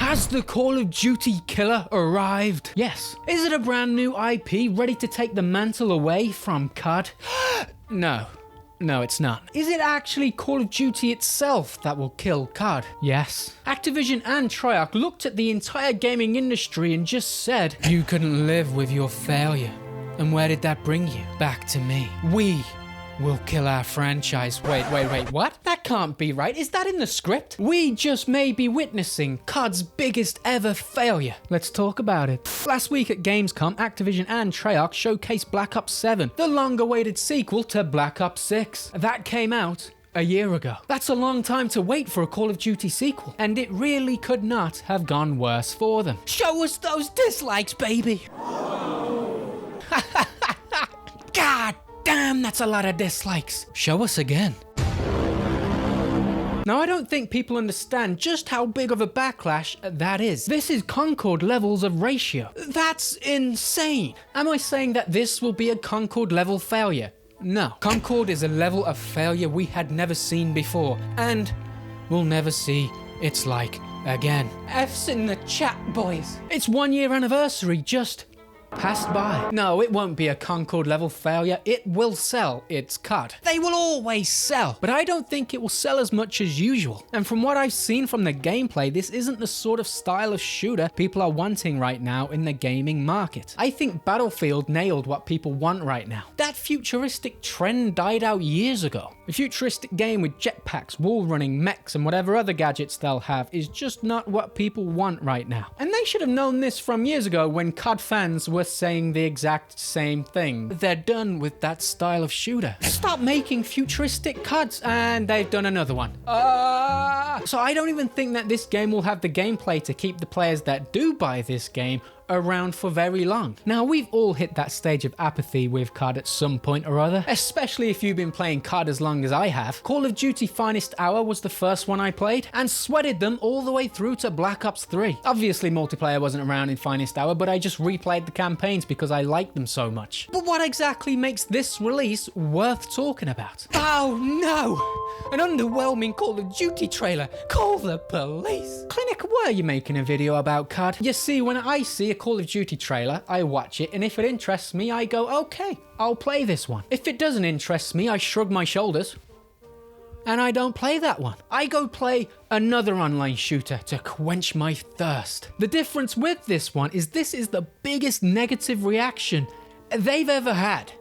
Has the Call of Duty killer arrived? Yes. Is it a brand new IP ready to take the mantle away from COD? No. No, it's not. Is it actually Call of Duty itself that will kill COD? Yes. Activision and Treyarch looked at the entire gaming industry and just said, you couldn't live with your failure. And where did that bring you? Back to me. We will kill our franchise. Wait, what? That can't be right. Is that in the script? We just may be witnessing COD's biggest ever failure. Let's talk about it. Last week at Gamescom, Activision and Treyarch showcased Black Ops 7, the long-awaited sequel to Black Ops 6. That came out a year ago. That's a long time to wait for a Call of Duty sequel, and it really could not have gone worse for them. Show us those dislikes, baby! God damn, that's a lot of dislikes. Show us again. Now, I don't think people understand just how big of a backlash that is. This is Concord levels of ratio. That's insane. Am I saying that this will be a Concord level failure? No. Concord is a level of failure we had never seen before, and we'll never see its like again. F's in the chat, boys. It's 1 year anniversary just passed by. No, it won't be a Concord level failure. It will sell its COD. They will always sell, but I don't think it will sell as much as usual. And from what I've seen from the gameplay, this isn't the sort of style of shooter people are wanting right now in the gaming market. I think Battlefield nailed what people want right now. That futuristic trend died out years ago. A futuristic game with jetpacks, wall running, mechs, and whatever other gadgets they'll have is just not what people want right now. And they should have known this from years ago when COD fans were saying the exact same thing. They're done with that style of shooter. Stop making futuristic CODs, and they've done another one. So I don't even think that this game will have the gameplay to keep the players that do buy this game around for very long. Now, we've all hit that stage of apathy with COD at some point or other, especially if you've been playing COD as long as I have. Call of Duty Finest Hour was the first one I played, and sweated them all the way through to Black Ops 3. Obviously, multiplayer wasn't around in Finest Hour, but I just replayed the campaigns because I liked them so much. But what exactly makes this release worth talking about? Oh no! An underwhelming Call of Duty trailer. Call the police. Clinic, were you making a video about COD? You see, when I see a Call of Duty trailer, I watch it, and if it interests me, I go, okay, I'll play this one. If it doesn't interest me, I shrug my shoulders, and I don't play that one. I go play another online shooter to quench my thirst. The difference with this one is this is the biggest negative reaction they've ever had.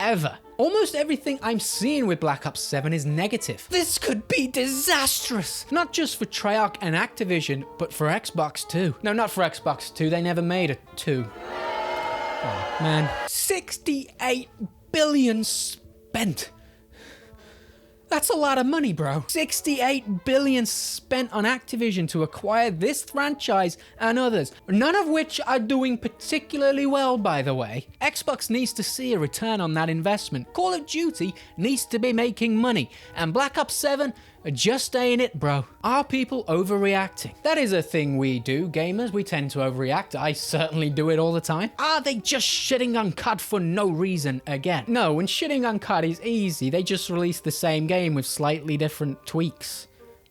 Ever. Almost everything I'm seeing with Black Ops 7 is negative. This could be disastrous. Not just for Treyarch and Activision, but for Xbox too. No, not for Xbox 2. They never made a 2. Oh, man. 68 billion spent. That's a lot of money, bro. 68 billion spent on Activision to acquire this franchise and others, none of which are doing particularly well, by the way. Xbox needs to see a return on that investment. Call of Duty needs to be making money, and Black Ops 7 just ain't it, bro. Are people overreacting? That is a thing we do, gamers. We tend to overreact. I certainly do it all the time. Are they just shitting on COD for no reason again? No, when shitting on COD is easy. They just release the same game with slightly different tweaks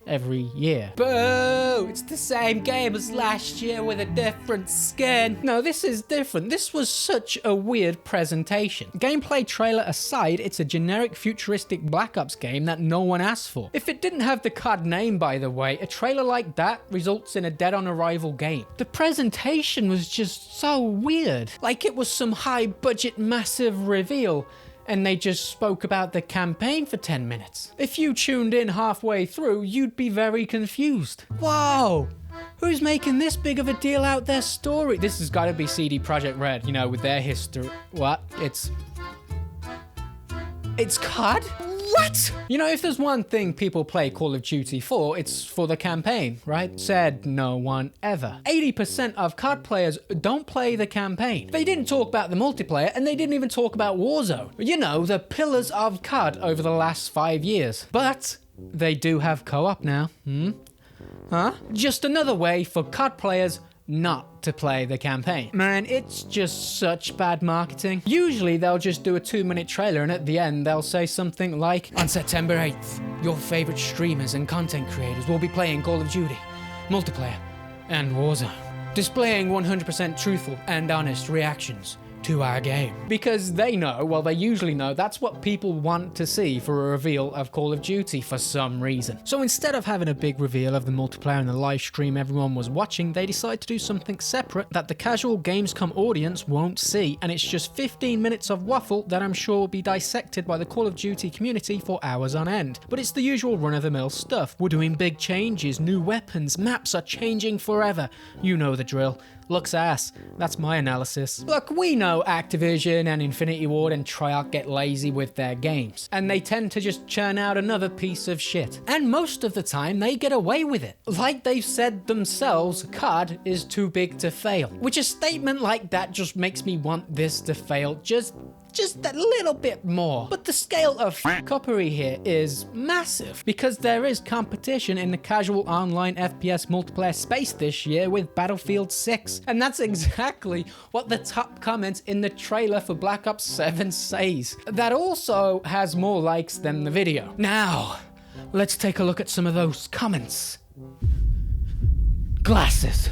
every year. Boo! It's the same game as last year with a different skin. No, this is different. This was such a weird presentation. Gameplay trailer aside, it's a generic futuristic Black Ops game that no one asked for. If it didn't have the COD name, by the way, a trailer like that results in a dead-on-arrival game. The presentation was just so weird. Like it was some high-budget massive reveal, and they just spoke about the campaign for 10 minutes. If you tuned in halfway through, you'd be very confused. Whoa! Who's making this big of a deal out their story? This has got to be CD Projekt Red, you know, with their history. What? It's COD? What? You know, if there's one thing people play Call of Duty for, it's for the campaign, right? Said no one ever. 80% of COD players don't play the campaign. They didn't talk about the multiplayer, and they didn't even talk about Warzone. You know, the pillars of COD over the last 5 years. But they do have co-op now. Huh? Just another way for COD players not to play the campaign. Man, it's just such bad marketing. Usually they'll just do a 2-minute trailer, and at the end they'll say something like, on September 8th, your favorite streamers and content creators will be playing Call of Duty multiplayer and Warzone, displaying 100% truthful and honest reactions to our game. Because they know, well, they usually know, that's what people want to see for a reveal of Call of Duty for some reason. So instead of having a big reveal of the multiplayer in the live stream everyone was watching, they decided to do something separate that the casual Gamescom audience won't see, and it's just 15 minutes of waffle that I'm sure will be dissected by the Call of Duty community for hours on end. But it's the usual run-of-the-mill stuff. We're doing big changes, new weapons, maps are changing forever. You know the drill. Looks ass. That's my analysis. Look, we know Activision and Infinity Ward and Treyarch get lazy with their games, and they tend to just churn out another piece of shit. And most of the time, they get away with it. Like they've said themselves, COD is too big to fail. Which a statement like that just makes me want this to fail just a little bit more. But the scale of f***uppery here is massive, because there is competition in the casual online FPS multiplayer space this year with Battlefield 6. And that's exactly what the top comment in the trailer for Black Ops 7 says. That also has more likes than the video. Now, let's take a look at some of those comments. Glasses.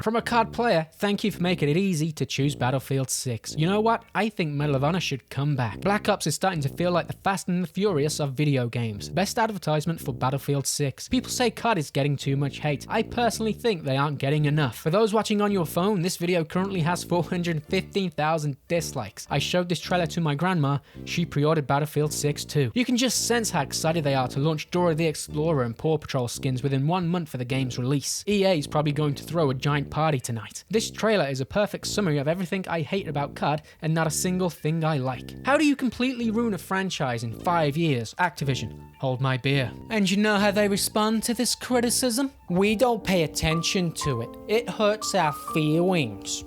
From a COD player, thank you for making it easy to choose Battlefield 6. You know what? I think Medal of Honor should come back. Black Ops is starting to feel like the Fast and the Furious of video games. Best advertisement for Battlefield 6. People say COD is getting too much hate. I personally think they aren't getting enough. For those watching on your phone, this video currently has 415,000 dislikes. I showed this trailer to my grandma. She pre-ordered Battlefield 6 too. You can just sense how excited they are to launch Dora the Explorer and Paw Patrol skins within 1 month for the game's release. EA is probably going to throw a giant party tonight. This trailer is a perfect summary of everything I hate about COD and not a single thing I like. How do you completely ruin a franchise in 5 years? Activision, hold my beer. And you know how they respond to this criticism? We don't pay attention to it. It hurts our feelings.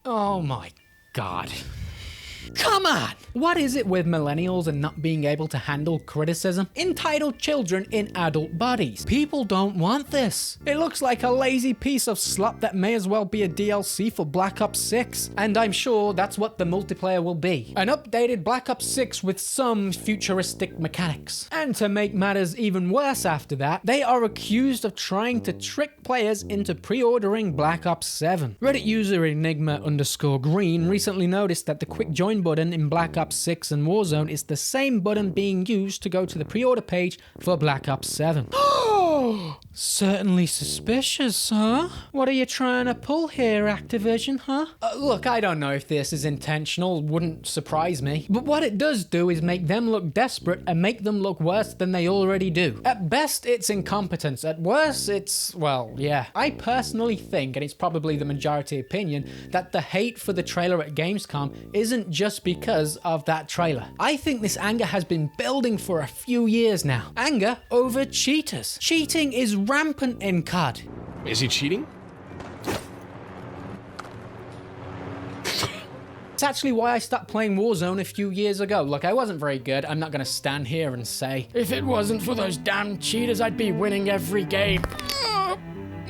Oh my God. Come on! What is it with millennials and not being able to handle criticism? Entitled children in adult bodies. People don't want this. It looks like a lazy piece of slop that may as well be a DLC for Black Ops 6. And I'm sure that's what the multiplayer will be. An updated Black Ops 6 with some futuristic mechanics. And to make matters even worse after that, they are accused of trying to trick players into pre-ordering Black Ops 7. Reddit user Enigma_Green recently noticed that the quick join button in Black Ops 6 and Warzone is the same button being used to go to the pre-order page for Black Ops 7. Certainly suspicious, huh? What are you trying to pull here, Activision, huh? Look, I don't know if this is intentional, wouldn't surprise me. But what it does do is make them look desperate and make them look worse than they already do. At best, it's incompetence. At worst, it's, well, yeah. I personally think, and it's probably the majority opinion, that the hate for the trailer at Gamescom isn't just because of that trailer. I think this anger has been building for a few years now. Anger over cheaters. Cheating is rampant in COD. Is he cheating? It's actually why I stopped playing Warzone a few years ago. Look, I wasn't very good. I'm not gonna stand here and say, if it wasn't for those damn cheaters, I'd be winning every game.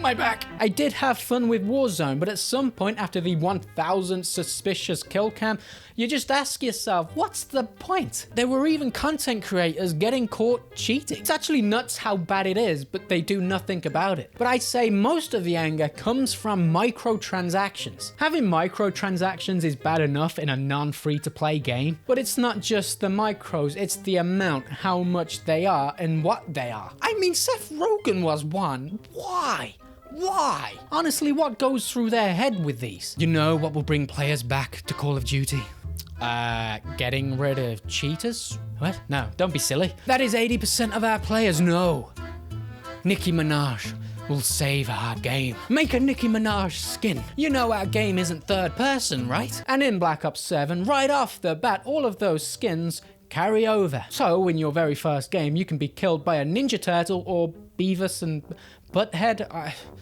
My back. I did have fun with Warzone, but at some point after the 1000 suspicious kill cam, you just ask yourself, what's the point? There were even content creators getting caught cheating. It's actually nuts how bad it is, but they do nothing about it. But I'd say most of the anger comes from microtransactions. Having microtransactions is bad enough in a non-free-to-play game, but it's not just the micros, it's the amount, how much they are, and what they are. I mean, Seth Rogen was one. Why? Why? Honestly, what goes through their head with these? You know what will bring players back to Call of Duty? Getting rid of cheaters? What? No, don't be silly. That is 80% of our players. No. Nicki Minaj will save our game. Make a Nicki Minaj skin. You know our game isn't third person, right? And in Black Ops 7, right off the bat, all of those skins carry over. So in your very first game, you can be killed by a Ninja Turtle or Beavis and Butthead.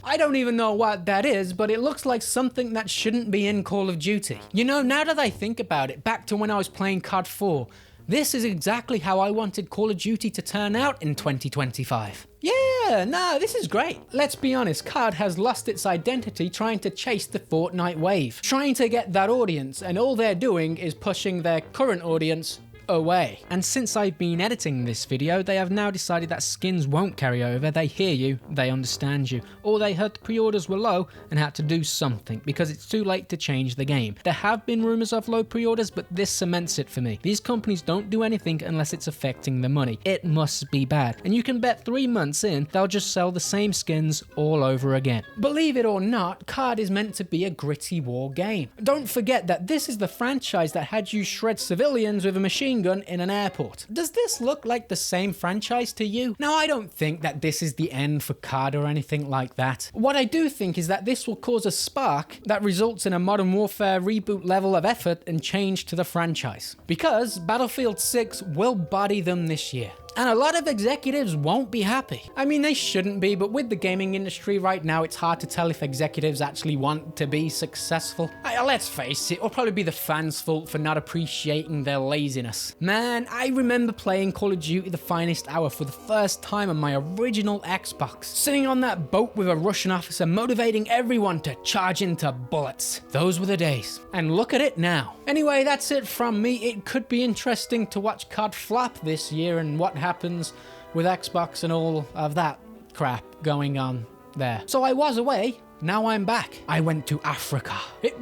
I don't even know what that is, but it looks like something that shouldn't be in Call of Duty. You know, now that I think about it, back to when I was playing COD 4, this is exactly how I wanted Call of Duty to turn out in 2025. Yeah, no, this is great. Let's be honest, COD has lost its identity trying to chase the Fortnite wave, trying to get that audience, and all they're doing is pushing their current audience away. And since I've been editing this video, they have now decided that skins won't carry over. They hear you, they understand you, or they heard the pre-orders were low and had to do something because it's too late to change the game. There have been rumors of low pre-orders, but this cements it for me. These companies don't do anything unless it's affecting the money. It must be bad. And you can bet 3 months in, they'll just sell the same skins all over again. Believe it or not, COD is meant to be a gritty war game. Don't forget that this is the franchise that had you shred civilians with a machine gun in an airport. Does this look like the same franchise to you? Now, I don't think that this is the end for COD or anything like that. What I do think is that this will cause a spark that results in a Modern Warfare reboot level of effort and change to the franchise. Because Battlefield 6 will body them this year. And a lot of executives won't be happy. I mean, they shouldn't be, but with the gaming industry right now, it's hard to tell if executives actually want to be successful. Let's face it, it'll probably be the fans' fault for not appreciating their laziness. Man, I remember playing Call of Duty The Finest Hour for the first time on my original Xbox. Sitting on that boat with a Russian officer motivating everyone to charge into bullets. Those were the days. And look at it now. Anyway, that's it from me. It could be interesting to watch COD flop this year and what happens with Xbox and all of that crap going on there. So I was away, now I'm back. I went to Africa. It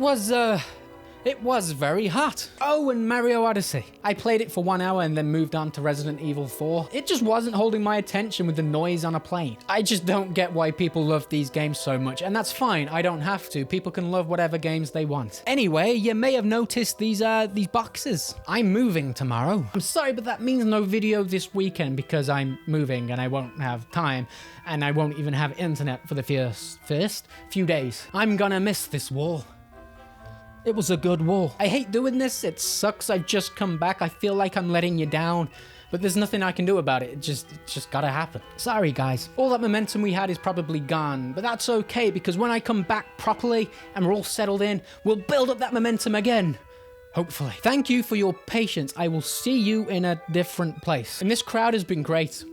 was very hot. Oh, and Mario Odyssey. I played it for 1 hour and then moved on to Resident Evil 4. It just wasn't holding my attention with the noise on a plane. I just don't get why people love these games so much, and that's fine, I don't have to. People can love whatever games they want. Anyway, you may have noticed these boxes. I'm moving tomorrow. I'm sorry, but that means no video this weekend because I'm moving and I won't have time, and I won't even have internet for the first few days. I'm gonna miss this wall. It was a good war. I hate doing this, it sucks, I've just come back, I feel like I'm letting you down, but there's nothing I can do about it, it just gotta happen. Sorry guys, all that momentum we had is probably gone, but that's okay because when I come back properly and we're all settled in, we'll build up that momentum again. Hopefully. Thank you for your patience. I will see you in a different place. And this crowd has been great.